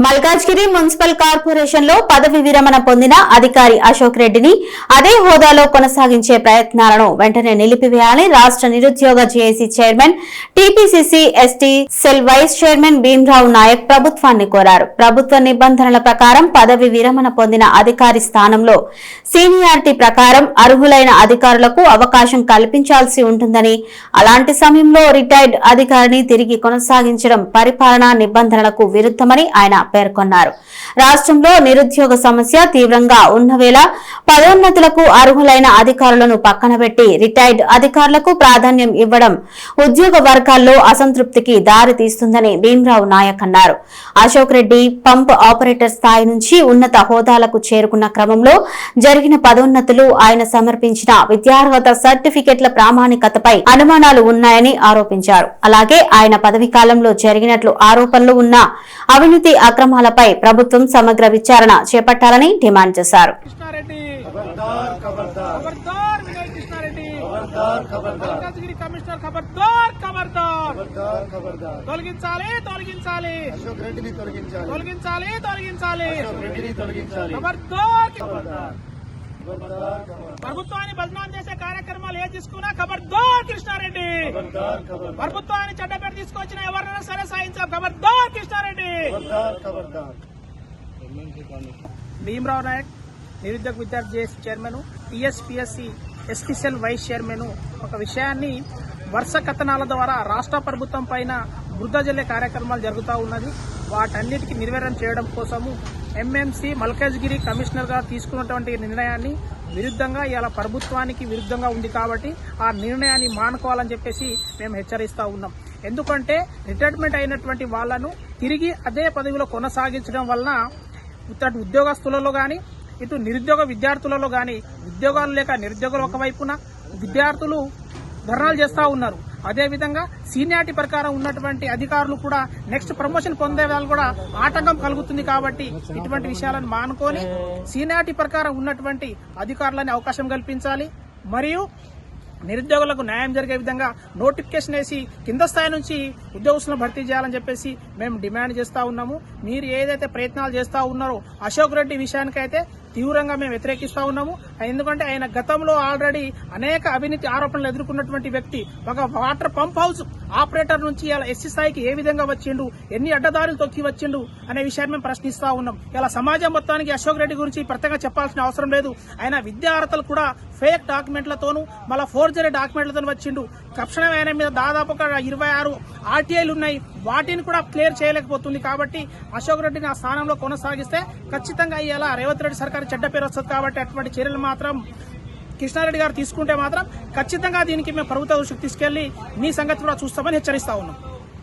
Malkajgiri municipal corporation లో పదవి విరమణ పొందిన అధికారి అశోక్ రెడ్డిని అదే హోదాలో కొనసాగించే ప్రయత్నాలను వెంటనే నిలిపివేయాలని రాష్ట్ర నిరుద్యోగ JAC chairman TPCC ST cell vice chairman Bhimarao Nayak ప్రభుత్వాన్ని కోరారు. ప్రభుత్వ నిబంధనల ప్రకారం పదవి విరమణ పొందిన అధికారి స్థానంలో సీనియారిటీ ప్రకారం అర్హులైన అధికారులకు అవకాశం కల్పించాల్సి ఉంటుందని, అలాంటి సమయంలో రిటైర్డ్ అధికారిని తిరిగి కొనసాగించడం పరిపాలనా నిబంధనలకు విరుద్ధమని ఆయన పేర్కొన్నారు. రాష్ట్రంలో నిరుద్యోగ సమస్య తీవ్రంగా ఉన్నవేళ పదోన్నతులకు అర్హులైన అధికారులను పక్కనబెట్టి రిటైర్డ్ అధికారులకు ప్రాధాన్యం ఇవ్వడం ఉద్యోగ వర్గాల్లో అసంతృప్తికి దారి తీస్తుందని భీమరావు నాయక్ అన్నారు. అశోక్ రెడ్డి పంప్ ఆపరేటర్ స్థాయి నుంచి ఉన్నత హోదాలకు చేరుకున్న క్రమంలో జరిగిన పదోన్నతులు, ఆయన సమర్పించిన విద్యార్హత సర్టిఫికెట్ల ప్రామాణికతపై అనుమానాలు ఉన్నాయని ఆరోపించారు. అలాగే ఆయన పదవీ కాలంలో జరిగినట్లు ఆరోపణలు ఉన్న అవినీతి అక్రమాలపై ప్రభుత్వం సమగ్ర విచారణ చేపట్టాలని డిమాండ్ చేశారు. ప్రభుత్వాన్ని బదనాం చేసే కార్యక్రమాలు ఏ తీసుకున్నా ఖబర్దార్ కృష్ణారెడ్డి. ప్రభుత్వాన్ని చెడ్డపేట తీసుకొచ్చిన ఎవరైనా సరే సాయించాం. ఖబర్దార్ కృష్ణారెడ్డి. భీమరావు నాయక్ నిరుద్యోగ విద్యార్థి JAC chairman, TSPSC ST cell vice chairman ఒక విషయాన్ని వరుస కథనాల ద్వారా రాష్ట్ర ప్రభుత్వం పైన బురద జల్లే కార్యక్రమాలు జరుగుతూ ఉన్నది. వాటన్నిటికీ నిర్వీర్యం చేయడం కోసము ఎంఎంసీ మల్కాజ్గిరి కమిషనర్ గా తీసుకున్నటువంటి నిర్ణయాన్ని విరుద్ధంగా ఇలా ప్రభుత్వానికి విరుద్ధంగా ఉంది కాబట్టి ఆ నిర్ణయాన్ని మానుకోవాలని చెప్పేసి మేము హెచ్చరిస్తా ఉన్నాం. ఎందుకంటే రిటైర్మెంట్ అయినటువంటి వాళ్లను తిరిగి అదే పదవిలో కొనసాగించడం వలన ఇటు ఉద్యోగస్తులలో గాని ఇటు నిరుద్యోగ విద్యార్థులలో గాని ఉద్యోగాలు లేక నిరుద్యోగులు ఒకవైపున విద్యార్థులు ధర్నాలు చేస్తా ఉన్నారు. అదేవిధంగా సీనియారిటీ ప్రకారం ఉన్నటువంటి అధికారులు కూడా నెక్స్ట్ ప్రమోషన్ పొందే వాళ్ళు కూడా ఆటంకం కలుగుతుంది. కాబట్టి ఇటువంటి విషయాలను మానుకొని సీనియారిటీ ప్రకారం ఉన్నటువంటి అధికారులని అవకాశం కల్పించాలి. మరియు నిరుద్యోగులకు న్యాయం జరిగే విధంగా నోటిఫికేషన్ వేసి కింద స్థాయి నుంచి ఉద్యోగస్తులను భర్తీ చేయాలని చెప్పేసి మేము డిమాండ్ చేస్తా ఉన్నాము. మీరు ఏదైతే ప్రయత్నాలు చేస్తా ఉన్నారో అశోక్ రెడ్డి విషయానికైతే తీవ్రంగా మేము వ్యతిరేకిస్తా ఉన్నాము. ఎందుకంటే ఆయన గతంలో ఆల్రెడీ అనేక అవినీతి ఆరోపణలు ఎదుర్కొన్నటువంటి వ్యక్తి. ఒక వాటర్ పంప్ హౌస్ ఆపరేటర్ నుంచి ఇలా ఎస్సీ స్థాయికి ఏ విధంగా వచ్చిండు, ఎన్ని అడ్డదారులు తొక్కి వచ్చిండు అనే విషయాన్ని మేము ప్రశ్నిస్తా ఉన్నాం. ఇలా సమాజం మొత్తానికి అశోక్ రెడ్డి గురించి ప్రత్యేకంగా చెప్పాల్సిన అవసరం లేదు. ఆయన విద్యా అర్హతలు కూడా ఫేక్ డాక్యుమెంట్లతోనూ మళ్ళీ ఫోర్జరీ డాక్యుమెంట్లతో వచ్చిండు. తక్షణమే ఆయన మీద దాదాపు 26 ఆర్టీఐలు ఉన్నాయి. వాటిని కూడా క్లియర్ చేయలేకపోతుంది. కాబట్టి అశోక్ రెడ్డిని ఆ స్థానంలో కొనసాగిస్తే ఖచ్చితంగా ఇలా రేవంత్ రెడ్డి సర్కారు చెడ్డ పేరు వస్తుంది. కాబట్టి అటువంటి చర్యలు మాత్రం కృష్ణారెడ్డి గారు తీసుకుంటే మాత్రం ఖచ్చితంగా దీనికి మేము ప్రభుత్వ దృష్టికి తీసుకెళ్లి మీ సంగతి కూడా చూస్తామని హెచ్చరిస్తా ఉన్నాం.